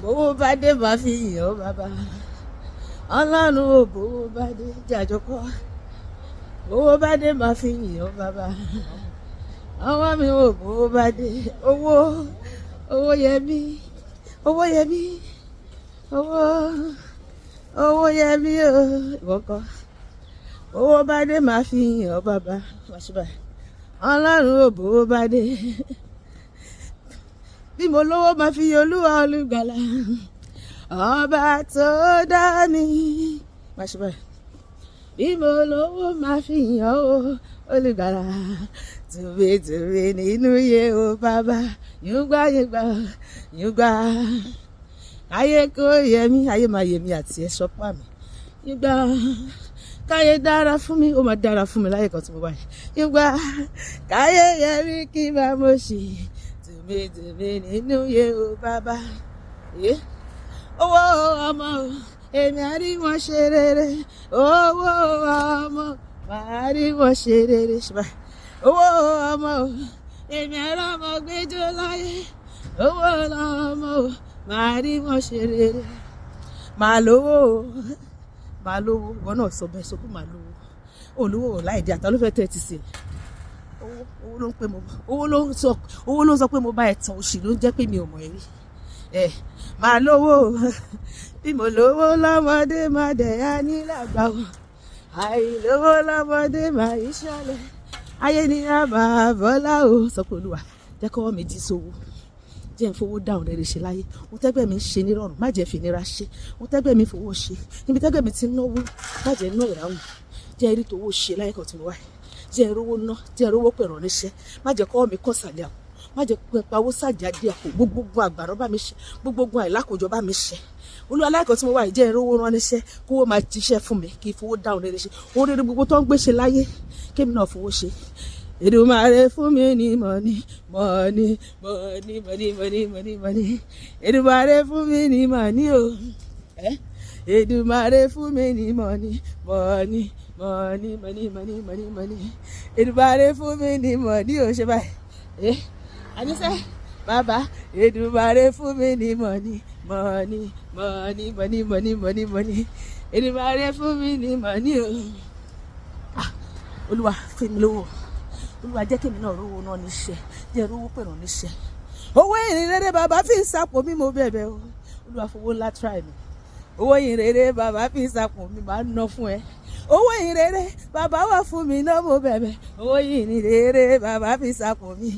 bówó bá dé máa fi yìn ọ́ bàbá. Ọlọ́run ò bówó bá dé jàjọkọ́. Bówó bá dé máa fi yìn ọ́ bàbá. Ọwọ́ mi ò bówó bá dé. Owó yẹ mí. Owó yẹ mí. Owó yẹ mí o. Ìwọ́kọ́. Bówó bá dé máa fi yìn ọ́ bàbá. Ọlọ́run ò bówó bá dé. Bí mo lówó máa fi Olúwa olùgbàlà. Ọba tó dá mi. Bí mo lówó máa fi yàn ó olùgbàlà. Tùbí nínú iye o bàbá. Yúgbà. Ayé kò yẹ mí, ayé máa yẹ mí àti ẹ̀ sọ́pà mi. Yúgbà. Káyé dára fún mi, ó máa dára fún mi láyé kan tí mo bá yẹ. Yúgbà. Káyé yẹ mí kí n bá mo ṣe. Tùbí nínú iye o bàbá. Owó ọmọ o, èmi á rí wọn ṣe rere. Owó ọmọ, màá rí wọn ṣe rere. Owó ọmọ o, èmi á rí ọmọ gbẹjọ láyé. Owó ọmọ o, màá rí wọn ṣe rere. Màá lówó o, ìwọ náà sọ bẹ́ẹ̀ sọ pé màá lówó. Olówó ò láì dí ata ló fẹ́ tẹ́tí sí i. Owó ló ń pè mo bá owó ló ń sọ pé mo bá ẹ̀ tàn òṣì ló ń jẹ́ pé mi ò mọ̀ ẹ́ rí. Màá lówó bí mo lówó lọ́mọdé máa dẹ̀yà nílàgbà o. Àìlówó lọ́mọdé máa yí ṣọlẹ̀. Ayé ni a máa bọ́lá o. Sọ pé Olúwa jẹ́ kọ́wọ́ mi jí sówó. Jẹ́ ń fowó dáhùn rere ṣe láyé. Mo tẹ́gbẹ́ mi ń ṣe nírọ̀rùn, má jẹ́ fi nira ṣe. Mo tẹ́gbẹ́ mi fowó ṣe. Níbi tẹ́gbẹ́ mi ti ń náwó, má jẹ́ ná ìráhùn. Jẹ́ rí towó ṣe láyé kan tí mo wá. Jẹ́ rówó ná, jẹ́ rówó pẹ̀rọ níṣẹ́. Má jẹ́ kọ́wọ́ mi kọ́ sàlẹ̀ àpò. Má jẹ́ pawó sàjáde àpò. Gbogbo àgbàrá bá mi ṣe. Gbogbo àìlákòjọ bá mi ṣe. Olúwa aláìkọ́ tí mo wà yìí jẹ́ rówó rán níṣẹ́. Kówó máa jíṣẹ́ fún mi kí fowó dáhùn rere ṣe. Oríire gbogbo tó ń gbé ṣe láyé. Kémi náà fowó ṣe. Èdùmàrè fún mi ní mọ̀ní. Èdùmàrè fún mi ní mọ̀ní o. Èdùmàrè fún mi ní mọ̀ní. Èdùmàrè fún mi ní mọ̀ní o. Ṣe báyìí. Àníṣe bàbá Èdùmàrè fún mi ní mọ̀ní. Èdùmàrè fún mi ní mọ̀ní o. Olúwa fún mi lówó. Olúwa jẹ́ kí èmi náà rówó náà níṣẹ́. Jẹ́ rówó pẹ̀rọ níṣẹ́. Owó ìrìnrere bàbá fi ń sapò mi mo bẹ̀bẹ̀ o. Olúwa fowó ńlá try mi. Owó ìrìnrere bàbá fi ń sapò mi máa ń ná fún ẹ. Owó ìrìnrere bàbá wà fún mi náà mo bẹ̀bẹ̀. Owó ìrìnrere bàbá fi ń sapò mi.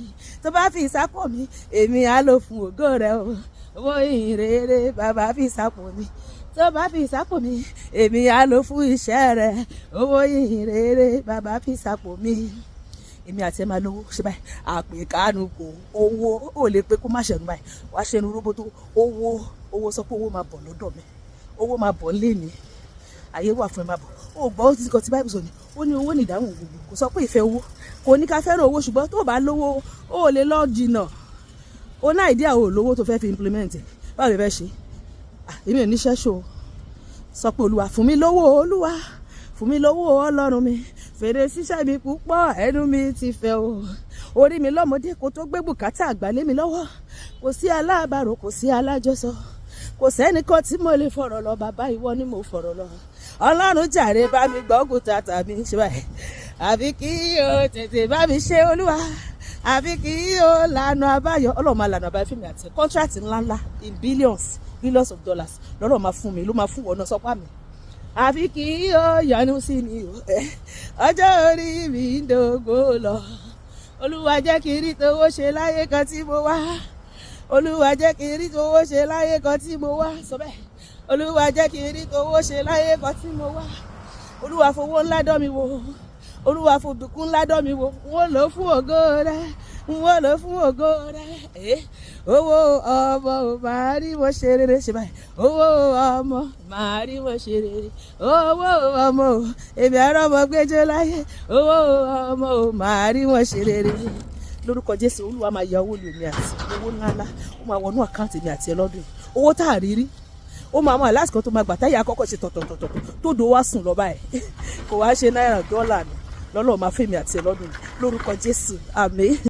Tó bá fi sapò mi, èmi á lò fún ògo rẹ o. Owó ìrìnrere bàbá fi ń sapò mi. Tó bá fi sapò mi, èmi á lò fún iṣẹ́ rẹ. Owó ìrìnrere bàbá fi sapò mi. Èmi àti ẹ máa lówó ṣe báyìí. Àpèkánu kò owó ò lè pé kó má ṣẹ̀nu báyìí. Wàá ṣẹnu róbótó owó sọ pé owó máa bọ̀ lọ́dọ̀ mi. Owó máa bọ̀ nílé mi. Ayé wà fún ẹ máa bọ̀. Ó gbọ́ ó ti kọ́ ti báyìí sọ ni. Ó ní owó ní ìdáhùn gbogbo. Kò sọ pé ìfẹ́ owó. Kò ní ká fẹ́ràn owó ṣùgbọ́n tó bá lówó ó lè lọ jìnnà. Ó ná ìdí àwọn olówó tó fẹ́ fi implement. Báwo lè fẹ́ ṣe? Èmi ò níṣẹ́ ṣò. Sọ pé Olúwa fún mi lówó Olúwa. Fún mi lówó Ọlọ́run mi. Fèrè síṣẹ́ mi púpọ̀ ẹnu mi ti fẹ́ o. Orí mi lọ́mọdé kò tó gbé bùkátà àgbà lé mi lọ́wọ́. Kò sí alábàárò kò sí alájọsọ. Kò sẹ́nìkan tí mo lè fọ̀rọ̀ lọ bàbá ìwọ ni mo fọ̀rọ̀ lọ. Ọlọ́run jàre bá mi gbọ́gùn tata mi ṣe báyìí. Àbí kí o tètè bá mi ṣe Olúwa. Àbí kí o lànà àbáyọ. Ọlọ́run máa lànà àbáyọ fún mi àti contract ńláńlá in billions of dollars. Lọ́rọ̀ máa fún mi ló máa fún wọn náà sọ́pá mi. Àfi kí ó yọ́nú sí mi o. Ọjọ́ orí mi ń dògbò lọ. Olúwa jẹ́ kí n rí towó ṣe láyé kan tí mo wá. Olúwa jẹ́ kí n rí towó ṣe láyé kan tí mo wá. Sọ bẹ́ẹ̀. Olúwa jẹ́ kí n rí towó ṣe láyé kan tí mo wá. Olúwa fowó ńlá dán mi wò. Olúwa fòbùkún ńlá dán mi wò. Wọ́n lò fún ògo rẹ̀. Wọ́n lò fún ògo rẹ̀. Owó ọmọ màá rí wọn ṣe rere ṣe báyìí. Owó ọmọ màá rí wọn ṣe rere. Owó ọmọ èmi àrọ́ ọmọ gbẹ́jọ́ láyé. Owó ọmọ màá rí wọn ṣe rere. Lórúkọ Jésù Olúwa máa ya owó lèmi àti owó ńláńlá. Ó máa wọnú àkáǹtì mi àti ẹ lọ́dún. Owó tá a rí rí. Ó máa mọ àlásìkò tó máa gbà táyà àkọ́kọ́ ṣe tọ̀tọ̀tọ̀tọ̀ tó do wá sùn lọ báyìí. Kò wá ṣe náírà dọ́là ni. Lọ́lọ́ máa fẹ́ mi àti ẹ lọ́dún. Lórúkọ Jésù àmín.